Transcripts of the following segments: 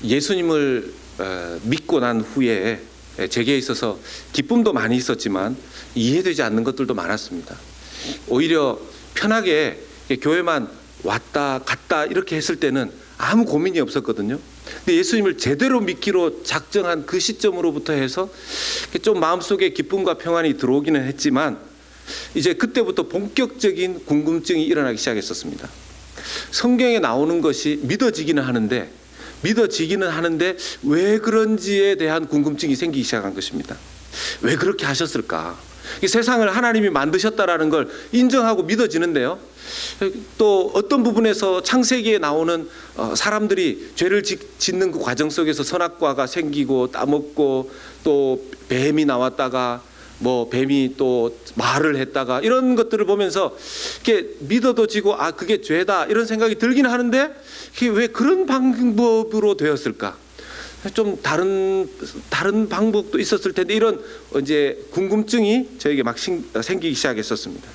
예수님을 믿고 난 후에 제게 있어서 기쁨도 많이 있었지만 이해되지 않는 것들도 많았습니다. 오히려 편하게 교회만 왔다 갔다 이렇게 했을 때는 아무 고민이 없었거든요. 근데 예수님을 제대로 믿기로 작정한 그 시점으로부터 해서 좀 마음속에 기쁨과 평안이 들어오기는 했지만 이제 그때부터 본격적인 궁금증이 일어나기 시작했었습니다. 성경에 나오는 것이 믿어지기는 하는데 왜 그런지에 대한 궁금증이 생기기 시작한 것입니다. 왜 그렇게 하셨을까? 이 세상을 하나님이 만드셨다라는 걸 인정하고 믿어지는데요, 또 어떤 부분에서 창세기에 나오는 사람들이 죄를 짓는 그 과정 속에서 선악과가 생기고 따먹고 또 뱀이 나왔다가 뱀이 또 말을 했다가 이런 것들을 보면서 이렇게 믿어도 지고 그게 죄다 이런 생각이 들긴 하는데 그게 왜 그런 방법으로 되었을까? 좀 다른 방법도 있었을 텐데 이런 이제 궁금증이 저에게 막 생기기 시작했었습니다.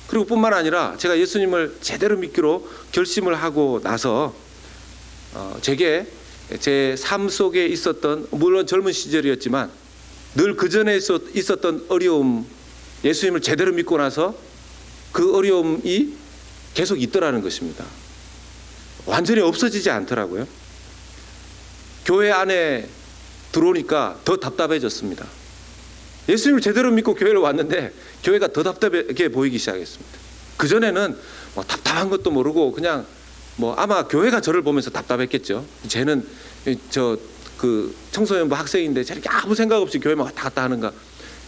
그리고 뿐만 아니라 제가 예수님을 제대로 믿기로 결심을 하고 나서 제게 제 삶 속에 있었던, 물론 젊은 시절이었지만 늘 그 전에 있었던 어려움, 예수님을 제대로 믿고 나서 그 어려움이 계속 있더라는 것입니다. 완전히 없어지지 않더라고요. 교회 안에 들어오니까 더 답답해졌습니다. 예수님을 제대로 믿고 교회를 왔는데 교회가 더 답답하게 보이기 시작했습니다. 그전에는 답답한 것도 모르고 그냥 아마 교회가 저를 보면서 답답했겠죠. 쟤는 그 청소년부 학생인데 저렇게 아무 생각 없이 교회만 왔다 갔다 하는가.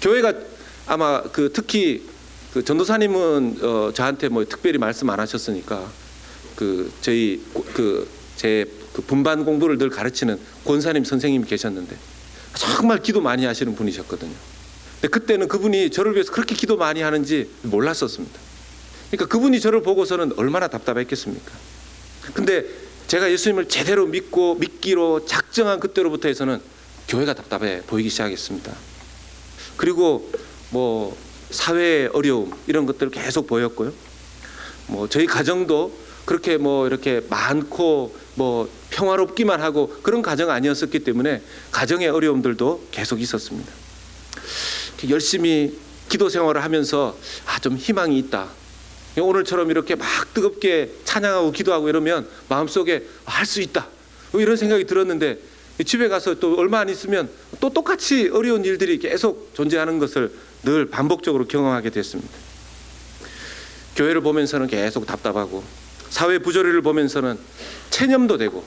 교회가 아마 특히 그 전도사님은 저한테 특별히 말씀 안 하셨으니까 제 분반 공부를 늘 가르치는 권사님 선생님이 계셨는데 정말 기도 많이 하시는 분이셨거든요. 근데 그때는 그분이 저를 위해서 그렇게 기도 많이 하는지 몰랐었습니다. 그러니까 그분이 저를 보고서는 얼마나 답답했겠습니까? 근데 제가 예수님을 제대로 믿기로 작정한 그때로부터 해서는 교회가 답답해 보이기 시작했습니다. 그리고 사회의 어려움 이런 것들 계속 보였고요. 저희 가정도 그렇게 이렇게 많고 평화롭기만 하고 그런 가정 아니었었기 때문에 가정의 어려움들도 계속 있었습니다. 열심히 기도 생활을 하면서 좀 희망이 있다. 오늘처럼 이렇게 막 뜨겁게 찬양하고 기도하고 이러면 마음속에 할 수 있다 이런 생각이 들었는데 집에 가서 또 얼마 안 있으면 또 똑같이 어려운 일들이 계속 존재하는 것을 늘 반복적으로 경험하게 됐습니다. 교회를 보면서는 계속 답답하고 사회 부조리를 보면서는 체념도 되고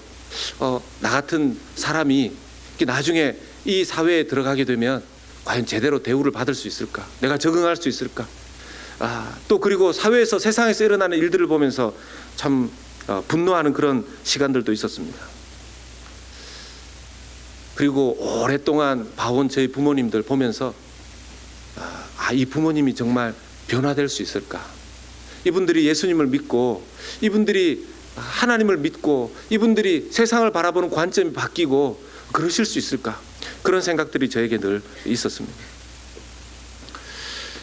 나 같은 사람이 나중에 이 사회에 들어가게 되면 과연 제대로 대우를 받을 수 있을까? 내가 적응할 수 있을까? 또 그리고 사회에서 세상에서 일어나는 일들을 보면서 참 분노하는 그런 시간들도 있었습니다. 그리고 오랫동안 봐온 저희 부모님들 보면서 이 부모님이 정말 변화될 수 있을까? 이분들이 예수님을 믿고 이분들이 하나님을 믿고 이분들이 세상을 바라보는 관점이 바뀌고 그러실 수 있을까? 그런 생각들이 저에게 늘 있었습니다.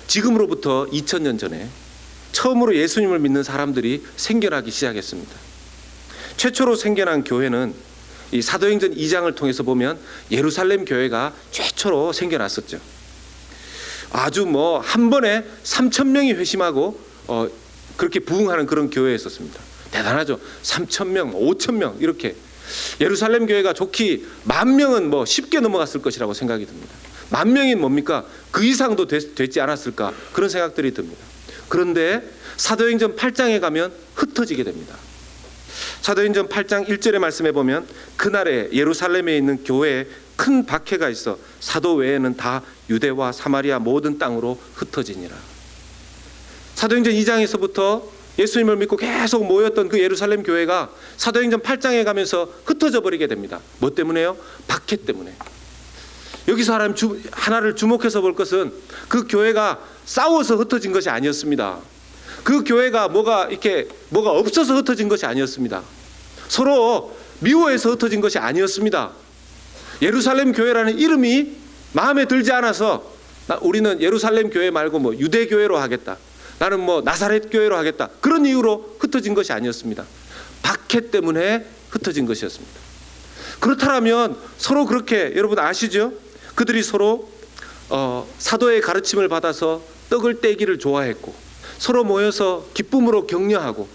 지금으로부터 2000년 전에 처음으로 예수님을 믿는 사람들이 생겨나기 시작했습니다. 최초로 생겨난 교회는 이 사도행전 2장을 통해서 보면 예루살렘 교회가 최초로 생겨났었죠. 아주 한 번에 3,000명이 회심하고 그렇게 부흥하는 그런 교회였었습니다. 대단하죠. 3,000명, 5,000명 이렇게. 예루살렘 교회가 좋기 10,000명은 쉽게 넘어갔을 것이라고 생각이 듭니다. 10,000명이 뭡니까? 그 이상도 되지 않았을까? 그런 생각들이 듭니다. 그런데 사도행전 8장에 가면 흩어지게 됩니다. 사도행전 8장 1절의 말씀에 보면 그날에 예루살렘에 있는 교회에 큰 박해가 있어 사도 외에는 다 유대와 사마리아 모든 땅으로 흩어지니라. 사도행전 2장에서부터 예수님을 믿고 계속 모였던 그 예루살렘 교회가 사도행전 8장에 가면서 흩어져 버리게 됩니다. 뭐 때문에요? 박해 때문에. 여기서 하나를 주목해서 볼 것은 그 교회가 싸워서 흩어진 것이 아니었습니다. 그 교회가 뭐가 없어서 흩어진 것이 아니었습니다. 서로 미워해서 흩어진 것이 아니었습니다. 예루살렘 교회라는 이름이 마음에 들지 않아서 우리는 예루살렘 교회 말고 유대 교회로 하겠다. 나는 나사렛 교회로 하겠다. 그런 이유로 흩어진 것이 아니었습니다. 박해 때문에 흩어진 것이었습니다. 그렇다면 서로 그렇게 여러분 아시죠? 그들이 서로 사도의 가르침을 받아서 떡을 떼기를 좋아했고 서로 모여서 기쁨으로 격려하고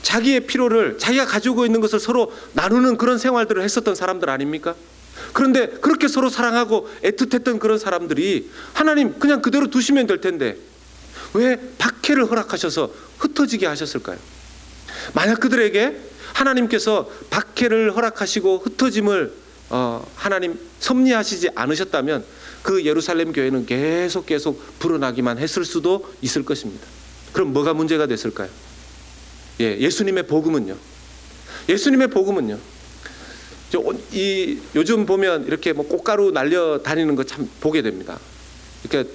자기의 필요를 자기가 가지고 있는 것을 서로 나누는 그런 생활들을 했었던 사람들 아닙니까? 그런데 그렇게 서로 사랑하고 애틋했던 그런 사람들이 하나님 그냥 그대로 두시면 될 텐데 왜 박해를 허락하셔서 흩어지게 하셨을까요? 만약 그들에게 하나님께서 박해를 허락하시고 흩어짐을 하나님 섭리하시지 않으셨다면 그 예루살렘 교회는 계속 불어나기만 했을 수도 있을 것입니다. 그럼 뭐가 문제가 됐을까요? 예수님의 복음은요. 예수님의 복음은요. 요즘 보면 이렇게 뭐 꽃가루 날려 다니는 거 참 보게 됩니다. 그러니까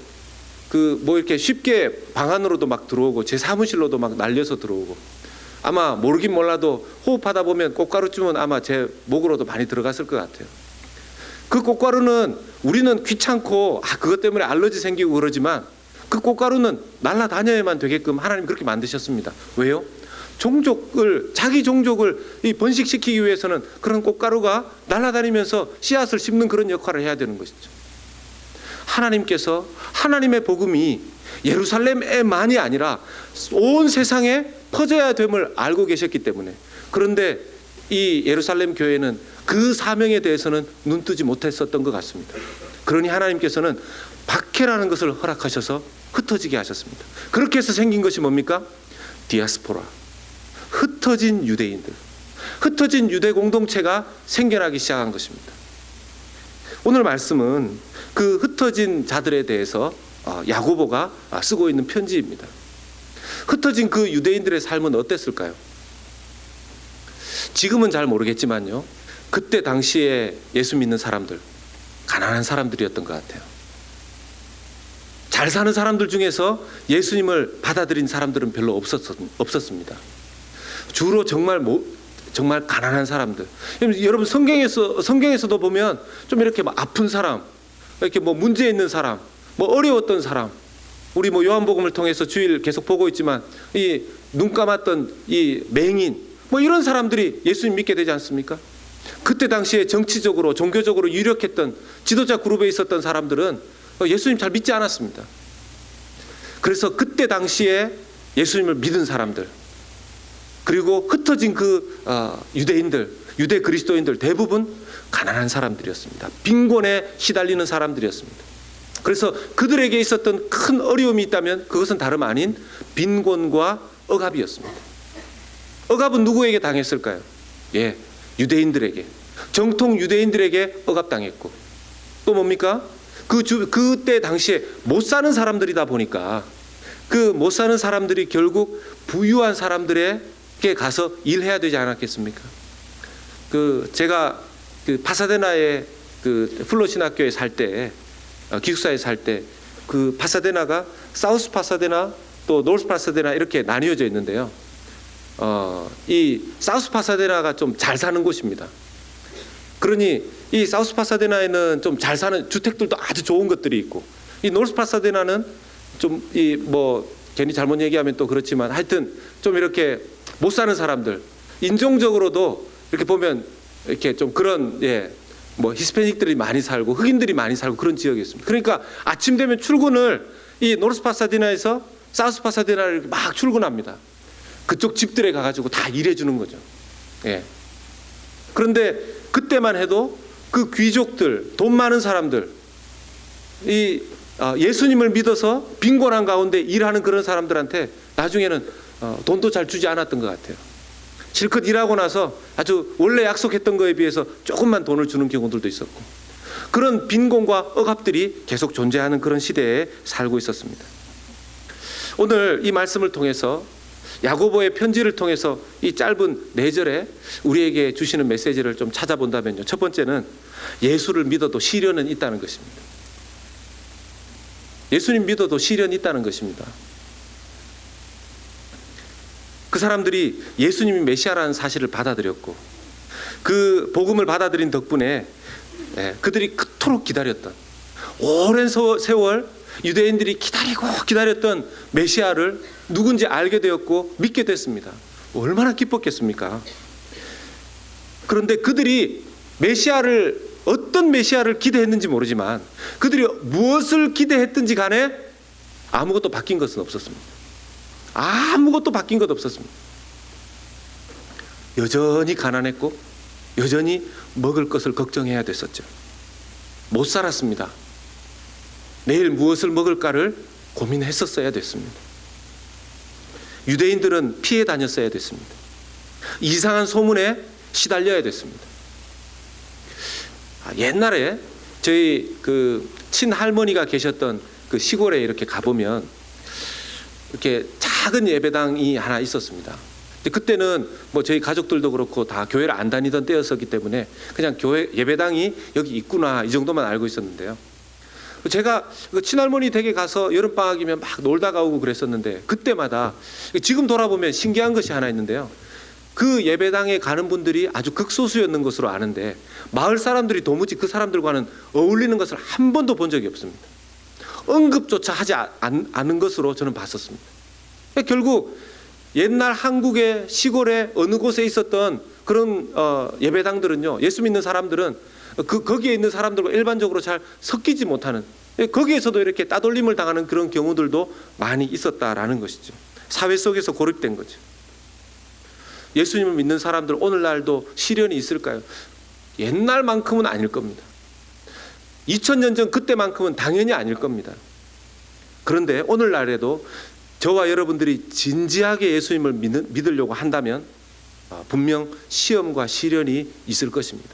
이렇게 쉽게 방 안으로도 막 들어오고 제 사무실로도 막 날려서 들어오고 아마 모르긴 몰라도 호흡하다 보면 꽃가루쯤은 아마 제 목으로도 많이 들어갔을 것 같아요. 그 꽃가루는 우리는 귀찮고 그것 때문에 알러지 생기고 그러지만 그 꽃가루는 날아다녀야만 되게끔 하나님 그렇게 만드셨습니다. 왜요? 자기 종족을 번식시키기 위해서는 그런 꽃가루가 날아다니면서 씨앗을 씹는 그런 역할을 해야 되는 것이죠. 하나님께서 하나님의 복음이 예루살렘에만이 아니라 온 세상에 퍼져야 됨을 알고 계셨기 때문에 그런데 이 예루살렘 교회는 그 사명에 대해서는 눈뜨지 못했었던 것 같습니다. 그러니 하나님께서는 박해라는 것을 허락하셔서 흩어지게 하셨습니다. 그렇게 해서 생긴 것이 뭡니까? 디아스포라, 흩어진 유대인들, 흩어진 유대 공동체가 생겨나기 시작한 것입니다. 오늘 말씀은 그 흩어진 자들에 대해서 야고보가 쓰고 있는 편지입니다. 흩어진 그 유대인들의 삶은 어땠을까요? 지금은 잘 모르겠지만요, 그때 당시에 예수 믿는 사람들, 가난한 사람들이었던 것 같아요. 잘 사는 사람들 중에서 예수님을 받아들인 사람들은 별로 없었습니다. 주로 정말 가난한 사람들. 여러분 성경에서도 보면 좀 이렇게 막 아픈 사람, 이렇게 뭐 문제 있는 사람, 뭐 어려웠던 사람, 우리 뭐 요한복음을 통해서 주일 계속 보고 있지만 이 눈 감았던 이 맹인, 뭐 이런 사람들이 예수님 믿게 되지 않습니까? 그때 당시에 정치적으로 종교적으로 유력했던 지도자 그룹에 있었던 사람들은 예수님 잘 믿지 않았습니다. 그래서 그때 당시에 예수님을 믿은 사람들, 그리고 흩어진 그 유대인들, 유대 그리스도인들 대부분 가난한 사람들이었습니다. 빈곤에 시달리는 사람들이었습니다. 그래서 그들에게 있었던 큰 어려움이 있다면 그것은 다름 아닌 빈곤과 억압이었습니다. 억압은 누구에게 당했을까요? 유대인들에게, 정통 유대인들에게 억압당했고, 또 뭡니까? 그때 당시에 못 사는 사람들이다 보니까 그 못 사는 사람들이 결국 부유한 사람들에게 가서 일해야 되지 않았겠습니까? 제가 파사데나의 플로 신학교에 살 때, 기숙사에 살 때 그 파사데나가 사우스 파사데나 또 노스 파사데나 이렇게 나뉘어져 있는데요. 이 사우스 파사데나가 좀 잘 사는 곳입니다. 그러니 이 사우스 파사데나에는 좀 잘 사는 주택들도 아주 좋은 것들이 있고, 이 노스 파사데나는 좀 괜히 잘못 얘기하면 또 그렇지만 하여튼 좀 이렇게 못 사는 사람들, 인종적으로도 이렇게 보면 이렇게 좀 그런 히스패닉들이 많이 살고 흑인들이 많이 살고 그런 지역이었습니다. 그러니까 아침 되면 출근을 이 노스 파사데나에서 사우스 파사데나를 막 출근합니다. 그쪽 집들에 가가지고 다 일해주는 거죠. 그런데 그때만 해도 그 귀족들, 돈 많은 사람들, 예수님을 믿어서 빈곤한 가운데 일하는 그런 사람들한테 나중에는 돈도 잘 주지 않았던 것 같아요. 실컷 일하고 나서 아주 원래 약속했던 거에 비해서 조금만 돈을 주는 경우들도 있었고, 그런 빈곤과 억압들이 계속 존재하는 그런 시대에 살고 있었습니다. 오늘 이 말씀을 통해서, 야고보의 편지를 통해서 이 짧은 4절에 우리에게 주시는 메시지를 좀 찾아본다면요, 첫 번째는 예수를 믿어도 시련은 있다는 것입니다. 예수님 믿어도 시련이 있다는 것입니다. 그 사람들이 예수님이 메시아라는 사실을 받아들였고, 그 복음을 받아들인 덕분에 그들이 그토록 기다렸던, 오랜 세월 유대인들이 기다렸던 메시아를 누군지 알게 되었고 믿게 됐습니다. 얼마나 기뻤겠습니까? 그런데 그들이 어떤 메시아를 기대했는지 모르지만 그들이 무엇을 기대했든지 간에 아무것도 바뀐 것은 없었습니다. 아무것도 바뀐 것 없었습니다. 여전히 가난했고 여전히 먹을 것을 걱정해야 됐었죠. 못 살았습니다. 내일 무엇을 먹을까를 고민했었어야 됐습니다. 유대인들은 피해 다녔어야 됐습니다. 이상한 소문에 시달려야 됐습니다. 옛날에 저희 그 친할머니가 계셨던 그 시골에 이렇게 가보면 이렇게 작은 예배당이 하나 있었습니다. 근데 그때는 뭐 저희 가족들도 그렇고 다 교회를 안 다니던 때였었기 때문에 그냥 교회 예배당이 여기 있구나 이 정도만 알고 있었는데요. 제가 친할머니 댁에 가서 여름방학이면 막 놀다가 오고 그랬었는데 그때마다 지금 돌아보면 신기한 것이 하나 있는데요. 그 예배당에 가는 분들이 아주 극소수였는 것으로 아는데 마을 사람들이 도무지 그 사람들과는 어울리는 것을 한 번도 본 적이 없습니다. 언급조차 하지 않은 것으로 저는 봤었습니다. 결국 옛날 한국의 시골의 어느 곳에 있었던 그런 예배당들은요, 예수 믿는 사람들은 거기에 있는 사람들과 일반적으로 잘 섞이지 못하는, 거기에서도 이렇게 따돌림을 당하는 그런 경우들도 많이 있었다라는 것이죠. 사회 속에서 고립된 거죠. 예수님을 믿는 사람들 오늘날도 시련이 있을까요? 옛날만큼은 아닐 겁니다. 2000년 전 그때만큼은 당연히 아닐 겁니다. 그런데 오늘날에도 저와 여러분들이 진지하게 예수님을 믿으려고 한다면 분명 시험과 시련이 있을 것입니다.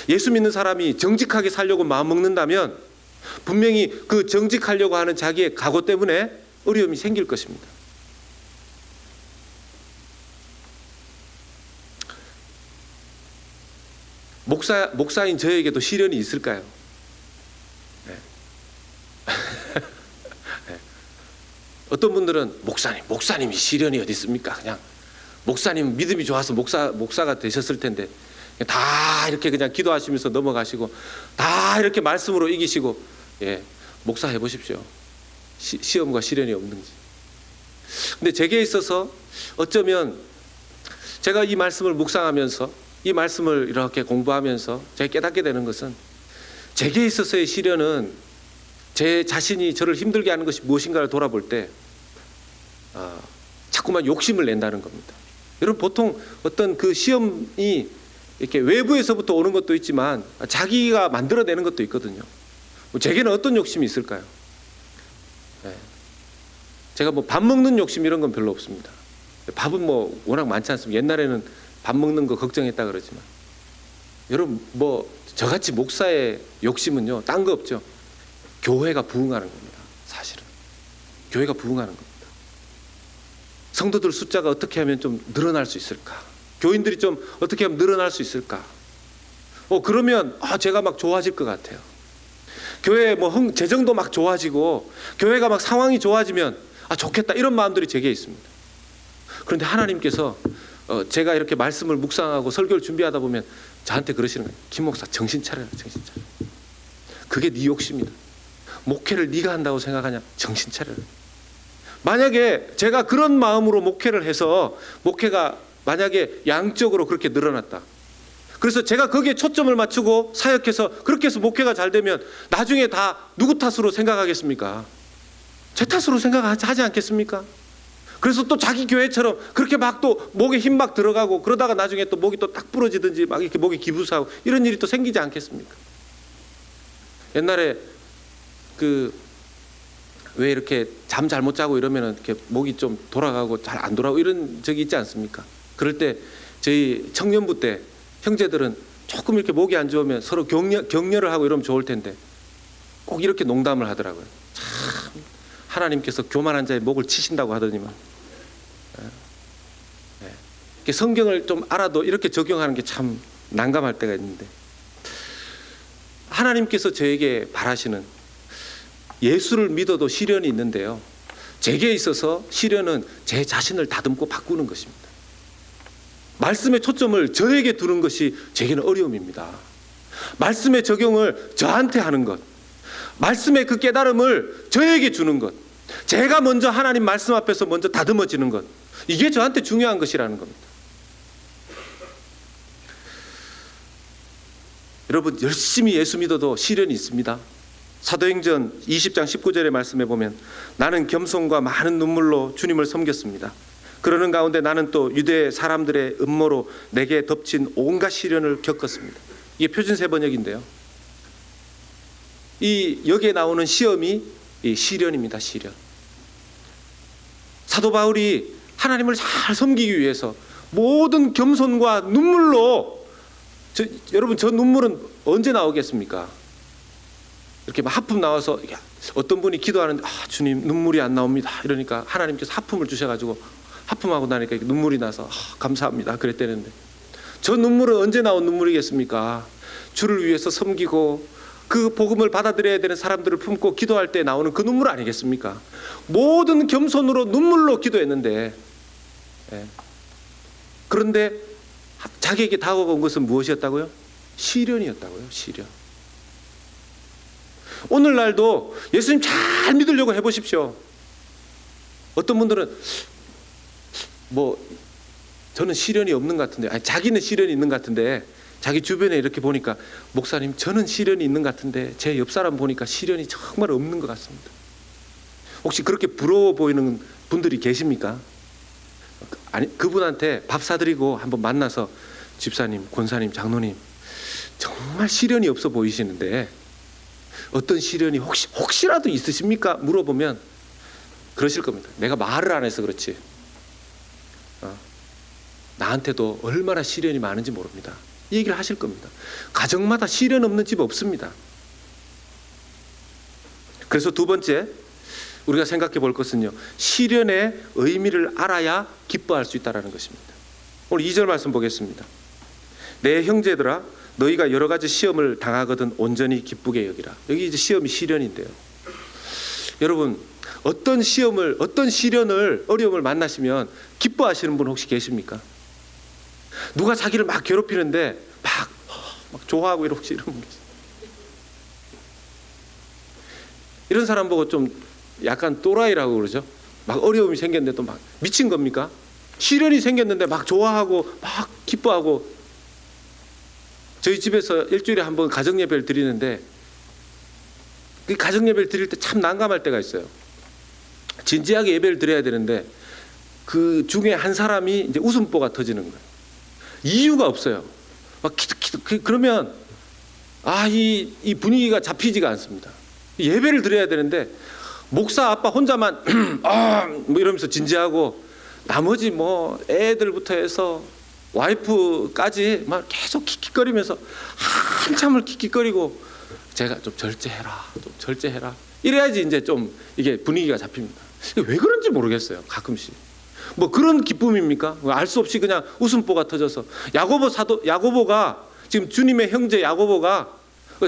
예수 믿는 사람이 정직하게 살려고 마음먹는다면 분명히 그 정직하려고 하는 자기의 각오 때문에 어려움이 생길 것입니다. 목사인 저에게도 시련이 있을까요? 네. 네. 어떤 분들은 목사님이 시련이 어디 있습니까? 그냥 목사님 믿음이 좋아서 목사가 되셨을 텐데 다 이렇게 그냥 기도하시면서 넘어가시고 다 이렇게 말씀으로 이기시고, 예, 목사 해보십시오. 시험과 시련이 없는지. 근데 제게 있어서 어쩌면 제가 이 말씀을 묵상하면서 이 말씀을 이렇게 공부하면서 제가 깨닫게 되는 것은 제게 있어서의 시련은 제 자신이 저를 힘들게 하는 것이 무엇인가를 돌아볼 때 자꾸만 욕심을 낸다는 겁니다. 여러분, 보통 어떤 그 시험이 이렇게 외부에서부터 오는 것도 있지만 자기가 만들어내는 것도 있거든요. 제게는 어떤 욕심이 있을까요? 네. 제가 뭐 밥 먹는 욕심 이런 건 별로 없습니다. 밥은 뭐 워낙 많지 않습니까? 옛날에는 밥 먹는 거 걱정했다 그러지만 여러분, 뭐 저같이 목사의 욕심은요 딴 거 없죠. 교회가 부흥하는 겁니다. 사실은 교회가 부흥하는 겁니다. 성도들 숫자가 어떻게 하면 좀 늘어날 수 있을까? 교인들이 좀 어떻게 하면 늘어날 수 있을까? 그러면 제가 막 좋아질 것 같아요. 교회 뭐 재정도 막 좋아지고 교회가 막 상황이 좋아지면 좋겠다, 이런 마음들이 제게 있습니다. 그런데 하나님께서 제가 이렇게 말씀을 묵상하고 설교를 준비하다 보면 저한테 그러시는 거예요. 김 목사, 정신 차려라, 정신 차려. 그게 네 욕심이다. 목회를 네가 한다고 생각하냐? 정신 차려라. 만약에 제가 그런 마음으로 목회를 해서 목회가 만약에 양적으로 그렇게 늘어났다, 그래서 제가 거기에 초점을 맞추고 사역해서 그렇게 해서 목회가 잘 되면 나중에 다 누구 탓으로 생각하겠습니까? 제 탓으로 생각하지 않겠습니까? 그래서 또 자기 교회처럼 그렇게 막 또 목에 힘 막 들어가고 그러다가 나중에 또 목이 또 딱 부러지든지 막 이렇게 목이 기부사하고 이런 일이 또 생기지 않겠습니까? 옛날에 왜 이렇게 잠 잘못 자고 이러면은 이렇게 목이 좀 돌아가고 잘 안 돌아오고 이런 적이 있지 않습니까? 그럴 때 저희 청년부 때 형제들은 조금 이렇게 목이 안 좋으면 서로 격려를 하고 이러면 좋을 텐데 꼭 이렇게 농담을 하더라고요. 참 하나님께서 교만한 자의 목을 치신다고 하더니만, 성경을 좀 알아도 이렇게 적용하는 게 참 난감할 때가 있는데, 하나님께서 저에게 바라시는, 예수를 믿어도 시련이 있는데요, 제게 있어서 시련은 제 자신을 다듬고 바꾸는 것입니다. 말씀의 초점을 저에게 두는 것이 제게는 어려움입니다. 말씀의 적용을 저한테 하는 것, 말씀의 그 깨달음을 저에게 주는 것, 제가 먼저 하나님 말씀 앞에서 먼저 다듬어지는 것, 이게 저한테 중요한 것이라는 겁니다. 여러분 열심히 예수 믿어도 시련이 있습니다. 사도행전 20장 19절의 말씀에 보면 나는 겸손과 많은 눈물로 주님을 섬겼습니다. 그러는 가운데 나는 또 유대 사람들의 음모로 내게 덮친 온갖 시련을 겪었습니다. 이게 표준세 번역인데요. 이 여기에 나오는 시험이 이 시련입니다. 시련. 사도 바울이 하나님을 잘 섬기기 위해서 모든 겸손과 눈물로 여러분 저 눈물은 언제 나오겠습니까? 이렇게 막 하품 나와서 어떤 분이 기도하는데 주님 눈물이 안 나옵니다. 이러니까 하나님께서 하품을 주셔가지고 하품하고 나니까 눈물이 나서 감사합니다. 그랬대는데 저 눈물은 언제 나온 눈물이겠습니까? 주를 위해서 섬기고 그 복음을 받아들여야 되는 사람들을 품고 기도할 때 나오는 그 눈물 아니겠습니까? 모든 겸손으로 눈물로 기도했는데 그런데 자기에게 다가온 것은 무엇이었다고요? 시련이었다고요. 시련. 오늘날도 예수님 잘 믿으려고 해보십시오. 어떤 분들은 저는 시련이 없는 것 같은데, 자기는 시련이 있는 것 같은데 자기 주변에 이렇게 보니까 목사님 저는 시련이 있는 것 같은데 제 옆 사람 보니까 시련이 정말 없는 것 같습니다. 혹시 그렇게 부러워 보이는 분들이 계십니까? 아니, 그분한테 밥 사드리고 한번 만나서 집사님, 권사님, 장로님 정말 시련이 없어 보이시는데 어떤 시련이 혹시라도 있으십니까? 물어보면 그러실 겁니다. 내가 말을 안 해서 그렇지 나한테도 얼마나 시련이 많은지 모릅니다. 이 얘기를 하실 겁니다. 가정마다 시련 없는 집 없습니다. 그래서 두 번째 우리가 생각해 볼 것은요, 시련의 의미를 알아야 기뻐할 수 있다는 것입니다. 오늘 2절 말씀 보겠습니다. 내 형제들아 너희가 여러 가지 시험을 당하거든 온전히 기쁘게 여기라. 여기 이제 시험이 시련인데요. 여러분 어떤 시련을 어려움을 만나시면 기뻐하시는 분 혹시 계십니까? 누가 자기를 막 괴롭히는데 막 좋아하고 이런 분 계세요? 이런 사람 보고 좀 약간 또라이라고 그러죠. 막 어려움이 생겼는데 또 막 미친 겁니까? 시련이 생겼는데 막 좋아하고 막 기뻐하고. 저희 집에서 일주일에 한 번 가정예배를 드리는데 그 가정예배를 드릴 때 참 난감할 때가 있어요. 진지하게 예배를 드려야 되는데 그 중에 한 사람이 이제 웃음보가 터지는 거예요. 이유가 없어요. 막 키득키득. 그러면 이 분위기가 잡히지가 않습니다. 예배를 드려야 되는데 목사 아빠 혼자만 뭐 이러면서 진지하고 나머지 뭐 애들부터 해서 와이프까지 막 계속 킥킥거리면서 한참을 킥킥거리고 제가 좀 절제해라 이래야지 이제 좀 이게 분위기가 잡힙니다. 왜 그런지 모르겠어요. 가끔씩 뭐 그런 기쁨입니까? 알 수 없이 그냥 웃음보가 터져서. 야고보가 지금 주님의 형제 야고보가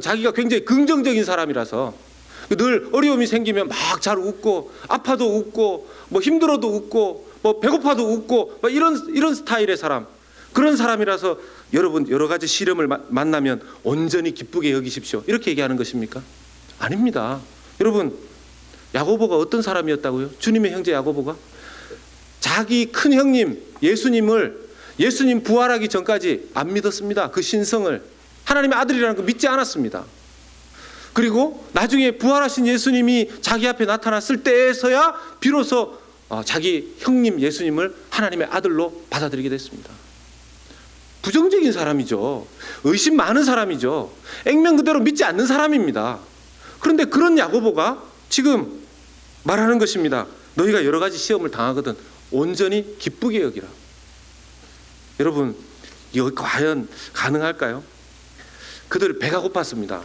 자기가 굉장히 긍정적인 사람이라서 늘 어려움이 생기면 막 잘 웃고 아파도 웃고 뭐 힘들어도 웃고 뭐 배고파도 웃고 막 이런 스타일의 사람, 그런 사람이라서 여러분 여러 가지 시련을 만나면 온전히 기쁘게 여기십시오 이렇게 얘기하는 것입니까? 아닙니다. 여러분 야고보가 어떤 사람이었다고요? 주님의 형제 야고보가 자기 큰 형님 예수님 부활하기 전까지 안 믿었습니다. 그 신성을 하나님의 아들이라는 거 믿지 않았습니다. 그리고 나중에 부활하신 예수님이 자기 앞에 나타났을 때에서야 비로소 자기 형님 예수님을 하나님의 아들로 받아들이게 됐습니다. 부정적인 사람이죠. 의심 많은 사람이죠. 액면 그대로 믿지 않는 사람입니다. 그런데 그런 야고보가 지금 말하는 것입니다. 너희가 여러 가지 시험을 당하거든 온전히 기쁘게 여기라. 여러분 이거 과연 가능할까요? 그들 배가 고팠습니다.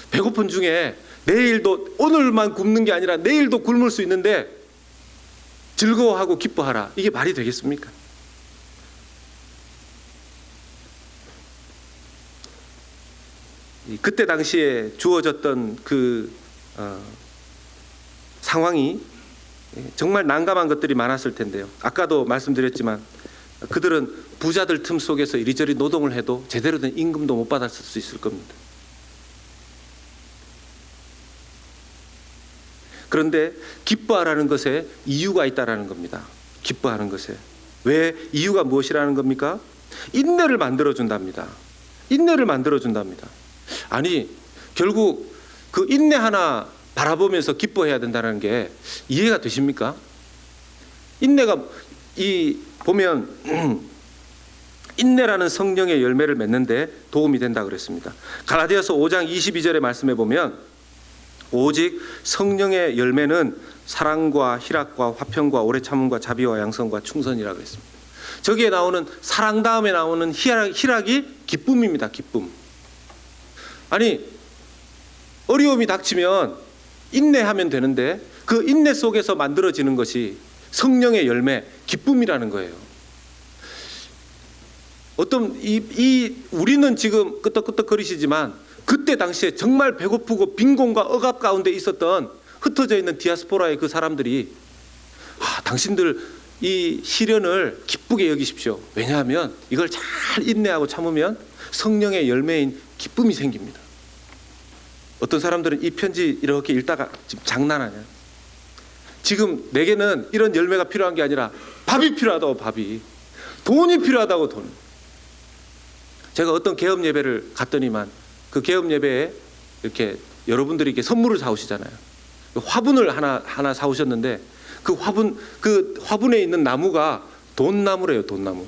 배고픈 중에 내일도 오늘만 굶는 게 아니라 내일도 굶을 수 있는데 즐거워하고 기뻐하라. 이게 말이 되겠습니까? 그때 당시에 주어졌던 그 상황이 정말 난감한 것들이 많았을 텐데요. 아까도 말씀드렸지만 그들은 부자들 틈 속에서 이리저리 노동을 해도 제대로 된 임금도 못 받았을 수 있을 겁니다. 그런데 기뻐하라는 것에 이유가 있다라는 겁니다. 기뻐하는 것에. 왜? 이유가 무엇이라는 겁니까? 인내를 만들어 준답니다. 인내를 만들어준답니다. 아니 결국 그 인내 하나 바라보면서 기뻐해야 된다는 게 이해가 되십니까? 인내가 보면 인내라는 성령의 열매를 맺는데 도움이 된다 그랬습니다. 갈라디아서 5장 22절의 말씀에 보면 오직 성령의 열매는 사랑과 희락과 화평과 오래 참음과 자비와 양선과 충선이라고 했습니다. 저기에 나오는 사랑 다음에 나오는 희락이 기쁨입니다. 기쁨. 아니 어려움이 닥치면 인내하면 되는데 그 인내 속에서 만들어지는 것이 성령의 열매, 기쁨이라는 거예요. 우리는 지금 끄떡끄떡거리시지만 그때 당시에 정말 배고프고 빈곤과 억압 가운데 있었던 흩어져 있는 디아스포라의 그 사람들이 당신들 이 시련을 기쁘게 여기십시오. 왜냐하면 이걸 잘 인내하고 참으면 성령의 열매인 기쁨이 생깁니다. 어떤 사람들은 이 편지 이렇게 읽다가 지금 장난하냐. 지금 내게는 이런 열매가 필요한 게 아니라 밥이 필요하다고. 밥이. 돈이 필요하다고. 돈. 제가 어떤 개업 예배를 갔더니만 그 개업 예배에 이렇게 여러분들이 이렇게 선물을 사오시잖아요. 화분을 하나 사오셨는데 그 화분에 있는 나무가 돈나무래요. 돈나무.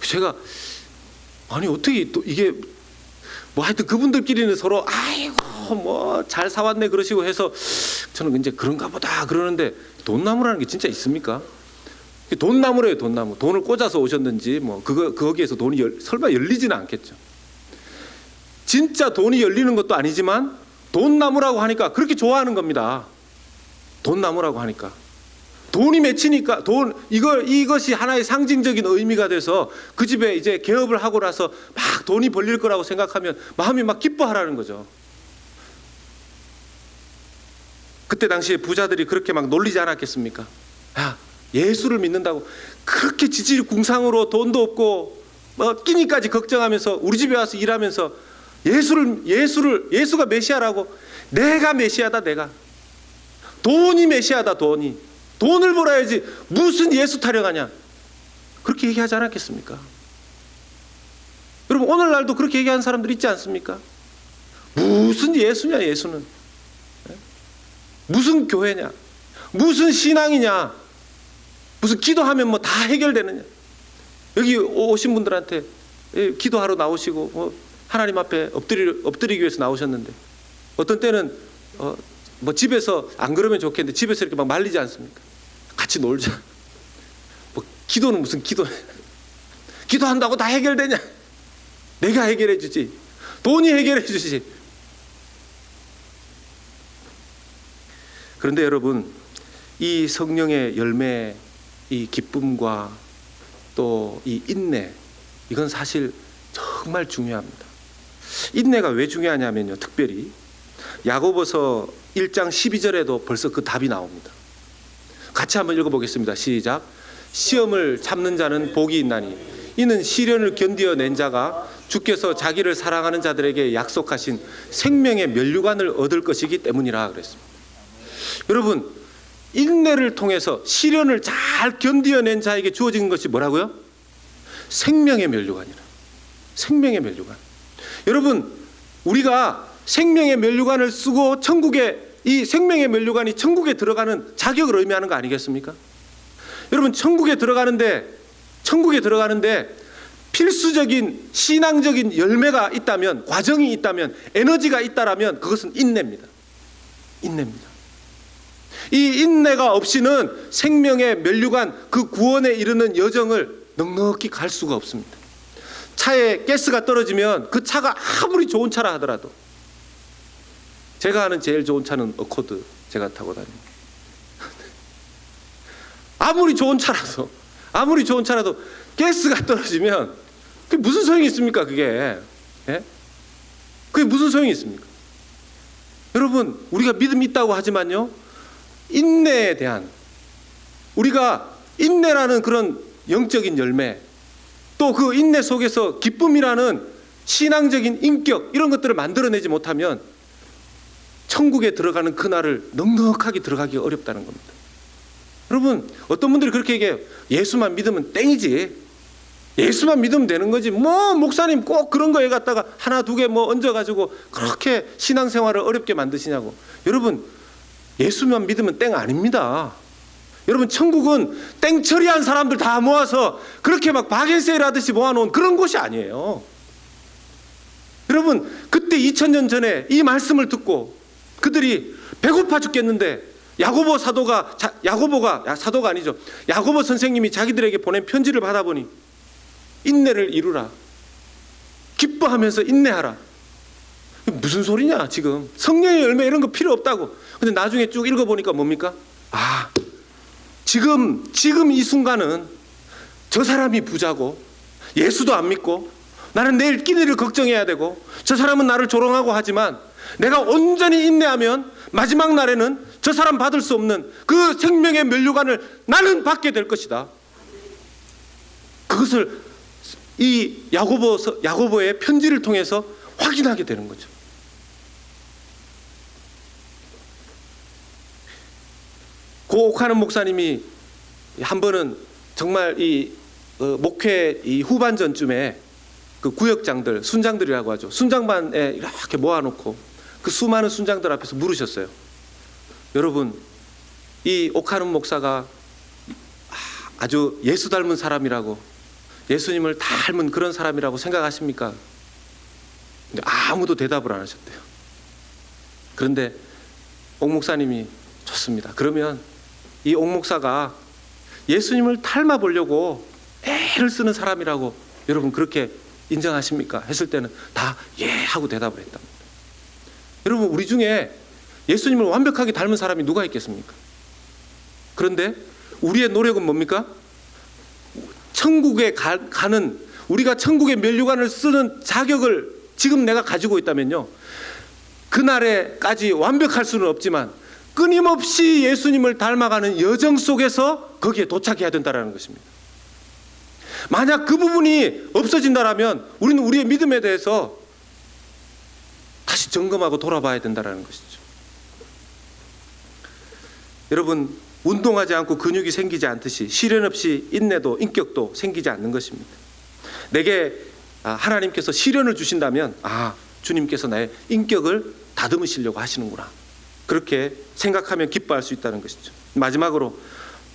제가 아니 어떻게 또 이게 뭐 하여튼 그분들끼리는 서로 아이고 뭐 잘 사왔네 그러시고 해서 저는 이제 그런가 보다 그러는데 돈나무라는 게 진짜 있습니까? 돈나무래요. 돈나무. 돈을 꽂아서 오셨는지 뭐 거기에서 돈이 설마 열리지는 않겠죠. 진짜 돈이 열리는 것도 아니지만 돈나무라고 하니까 그렇게 좋아하는 겁니다. 돈나무라고 하니까 돈이 맺히니까 이것이 하나의 상징적인 의미가 돼서 그 집에 이제 개업을 하고 나서 막 돈이 벌릴 거라고 생각하면 마음이 막 기뻐하라는 거죠. 그때 당시에 부자들이 그렇게 막 놀리지 않았겠습니까? 야, 예수를 믿는다고 그렇게 지질궁상으로 돈도 없고 뭐 끼니까지 걱정하면서 우리 집에 와서 일하면서 예수가 메시아라고. 내가 메시아다. 내가 돈이 메시아다. 돈을 벌어야지 무슨 예수 타령하냐 그렇게 얘기하지 않았겠습니까? 여러분 오늘날도 그렇게 얘기하는 사람들 있지 않습니까? 무슨 예수냐. 예수는 무슨 교회냐, 무슨 신앙이냐, 무슨 기도하면 뭐 다 해결되느냐. 여기 오신 분들한테 기도하러 나오시고 뭐 하나님 앞에 엎드리기 위해서 나오셨는데 어떤 때는 뭐 집에서 안 그러면 좋겠는데 집에서 이렇게 막 말리지 않습니까? 같이 놀자. 뭐 기도는 무슨 기도한다고 다 해결되냐? 내가 해결해 주지. 돈이 해결해 주지. 그런데 여러분 이 성령의 열매, 이 기쁨과 또 이 인내, 이건 사실 정말 중요합니다. 인내가 왜 중요하냐면요, 특별히 야고보서 1장 12절에도 벌써 그 답이 나옵니다. 같이 한번 읽어보겠습니다. 시작. 시험을 참는 자는 복이 있나니 이는 시련을 견디어낸 자가 주께서 자기를 사랑하는 자들에게 약속하신 생명의 면류관을 얻을 것이기 때문이라 그랬습니다. 여러분 인내를 통해서 시련을 잘 견디어낸 자에게 주어진 것이 뭐라고요? 생명의 면류관이라. 생명의 면류관. 여러분 우리가 생명의 면류관을 쓰고 이 생명의 면류관이 천국에 들어가는 자격을 의미하는 거 아니겠습니까? 여러분 천국에 들어가는데 필수적인 신앙적인 열매가 있다면, 과정이 있다면, 에너지가 있다라면 그것은 인내입니다. 이 인내가 없이는 생명의 면류관, 그 구원에 이르는 여정을 넉넉히 갈 수가 없습니다. 차에 가스가 떨어지면 그 차가 아무리 좋은 차라 하더라도, 제가 아는 제일 좋은 차는 어코드 제가 타고 다닙니다. 아무리 좋은 차라도 가스가 떨어지면 그게 무슨 소용이 있습니까? 그게 무슨 소용이 있습니까? 여러분 우리가 믿음이 있다고 하지만요, 인내에 대한, 우리가 인내라는 그런 영적인 열매, 또 그 인내 속에서 기쁨이라는 신앙적인 인격, 이런 것들을 만들어내지 못하면 천국에 들어가는 그날을 넉넉하게 들어가기가 어렵다는 겁니다. 여러분 어떤 분들이 그렇게 얘기해요. 예수만 믿으면 땡이지. 예수만 믿으면 되는 거지. 뭐 목사님 꼭 그런 거에 갖다가 하나 두 개 뭐 얹어가지고 그렇게 신앙생활을 어렵게 만드시냐고. 여러분, 예수만 믿으면 땡 아닙니다. 여러분, 천국은 땡처리한 사람들 다 모아서 그렇게 막 바겐세일 하듯이 모아놓은 그런 곳이 아니에요. 여러분, 그때 2000년 전에 이 말씀을 듣고 그들이 배고파 죽겠는데 야고보 사도가 사도가 아니죠. 야고보 선생님이 자기들에게 보낸 편지를 받아보니 인내를 이루라. 기뻐하면서 인내하라. 무슨 소리냐 지금. 성령의 열매 이런 거 필요 없다고. 근데 나중에 쭉 읽어보니까 뭡니까? 지금 이 순간은 저 사람이 부자고 예수도 안 믿고 나는 내일 끼니를 걱정해야 되고 저 사람은 나를 조롱하고 하지만 내가 온전히 인내하면 마지막 날에는 저 사람 받을 수 없는 그 생명의 면류관을 나는 받게 될 것이다. 그것을 이 야고보의 편지를 통해서 확인하게 되는 거죠. 고 옥하는 목사님이 한 번은 정말 이 목회 이 후반전쯤에 그 구역장들, 순장들이라고 하죠. 순장반에 이렇게 모아놓고 그 수많은 순장들 앞에서 물으셨어요. 여러분, 이 옥하는 목사가 아주 예수 닮은 사람이라고, 예수님을 닮은 그런 사람이라고 생각하십니까? 근데 아무도 대답을 안 하셨대요. 그런데 옥 목사님이 좋습니다. 그러면 이 옥 목사가 예수님을 닮아 보려고 애를 쓰는 사람이라고 여러분 그렇게 인정하십니까? 했을 때는 다 예 하고 대답을 했답니다. 여러분, 우리 중에 예수님을 완벽하게 닮은 사람이 누가 있겠습니까? 그런데 우리의 노력은 뭡니까? 천국에 가는, 우리가 천국의 면류관을 쓰는 자격을 지금 내가 가지고 있다면요, 그날에까지 완벽할 수는 없지만 끊임없이 예수님을 닮아가는 여정 속에서 거기에 도착해야 된다는 것입니다. 만약 그 부분이 없어진다면 우리는 우리의 믿음에 대해서 다시 점검하고 돌아봐야 된다는 것이죠. 여러분, 운동하지 않고 근육이 생기지 않듯이 시련 없이 인내도 인격도 생기지 않는 것입니다. 내게 하나님께서 시련을 주신다면 주님께서 나의 인격을 다듬으시려고 하시는구나, 그렇게 생각하면 기뻐할 수 있다는 것이죠. 마지막으로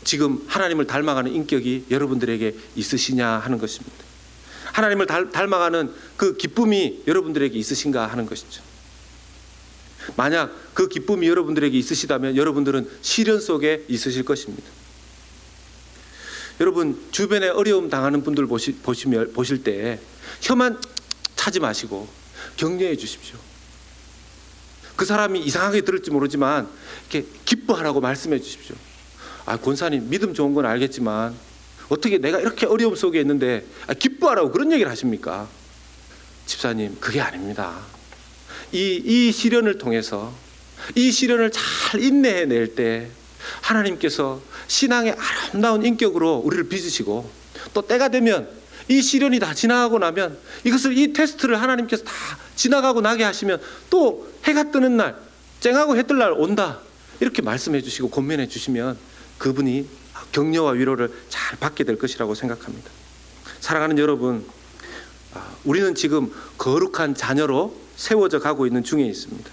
지금 하나님을 닮아가는 인격이 여러분들에게 있으시냐 하는 것입니다. 하나님을 닮아가는 그 기쁨이 여러분들에게 있으신가 하는 것이죠. 만약 그 기쁨이 여러분들에게 있으시다면 여러분들은 시련 속에 있으실 것입니다. 여러분, 주변에 어려움 당하는 분들 보실 때 혀만 차지 마시고 격려해 주십시오. 그 사람이 이상하게 들을지 모르지만 이렇게 기뻐하라고 말씀해 주십시오. 권사님, 믿음 좋은 건 알겠지만 어떻게 내가 이렇게 어려움 속에 있는데 기뻐하라고 그런 얘기를 하십니까? 집사님, 그게 아닙니다. 이 시련을 통해서 이 시련을 잘 인내해낼 때 하나님께서 신앙의 아름다운 인격으로 우리를 빚으시고, 또 때가 되면 이 시련이 다 지나가고 나면 이 테스트를 하나님께서 다 지나가고 나게 하시면 또 해가 뜨는 날, 쨍하고 해 뜰 날 온다, 이렇게 말씀해 주시고 권면해 주시면 그분이 격려와 위로를 잘 받게 될 것이라고 생각합니다. 사랑하는 여러분, 우리는 지금 거룩한 자녀로 세워져 가고 있는 중에 있습니다.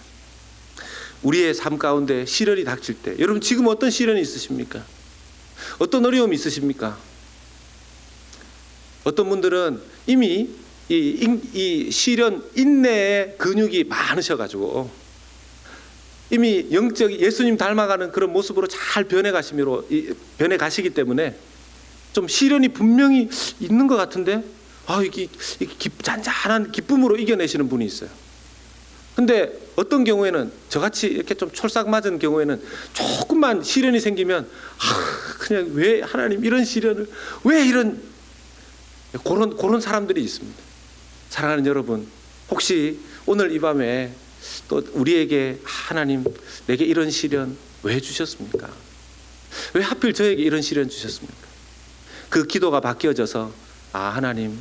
우리의 삶 가운데 시련이 닥칠 때, 여러분 지금 어떤 시련이 있으십니까? 어떤 어려움이 있으십니까? 어떤 분들은 이미 이 시련 인내의 근육이 많으셔가지고 이미 영적 예수님 닮아가는 그런 모습으로 잘 변해가시기 때문에 좀 시련이 분명히 있는 것 같은데 이게 잔잔한 기쁨으로 이겨내시는 분이 있어요. 근데 어떤 경우에는 저같이 이렇게 좀 촐싹 맞은 경우에는 조금만 시련이 생기면 그냥 왜 하나님 이런 시련을, 왜 이런, 그런 사람들이 있습니다. 사랑하는 여러분, 혹시 오늘 이 밤에 또 우리에게 하나님, 내게 이런 시련 왜 주셨습니까? 왜 하필 저에게 이런 시련 주셨습니까? 그 기도가 바뀌어져서 하나님,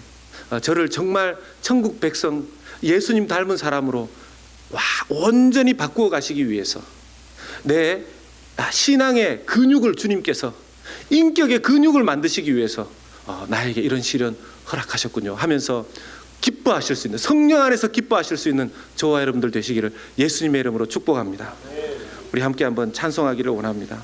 저를 정말 천국 백성, 예수님 닮은 사람으로 온전히 바꾸어 가시기 위해서 내 신앙의 근육을 주님께서, 인격의 근육을 만드시기 위해서 나에게 이런 시련 허락하셨군요 하면서 기뻐하실 수 있는, 성령 안에서 기뻐하실 수 있는 저와 여러분들 되시기를 예수님의 이름으로 축복합니다. 우리 함께 한번 찬송하기를 원합니다.